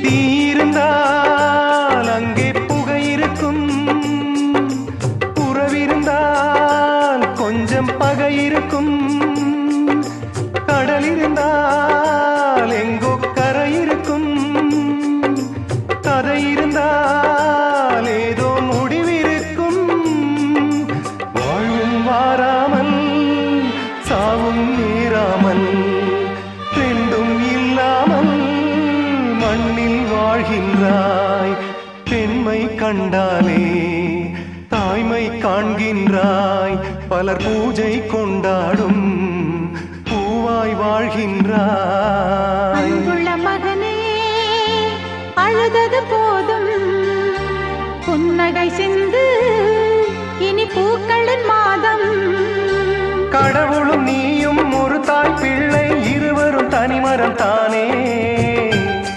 தீ இருந்தால் அங்கே புகை இருக்கும், உறவிருந்தால் கொஞ்சம் பகை இருக்கும், கடல் இருந்தால் எங்கோ கரை இருக்கும், கதை இருந்தால் ஏதோ முடிவிருக்கும். வாழ்வும் வாராமல் சாவும் நேராமல் ரெண்டும் இல்லாமல் மண்ணில் வாழ்கின்றாய். பெண்மை கண்டாலே தாய்மை காண்கின்றாய். பலர் பூஜை கொண்டாடும் பூவாய் வாழ்கின்றாய். அன்புள்ள மகனே, அழுதது போதும், புன்னகை சிந்து, இனி பூக்களின் மாதம். கடவுளும் நீயும் ஒரு தாய் பிள்ளை, இருவரும் தனிமரம் தானே.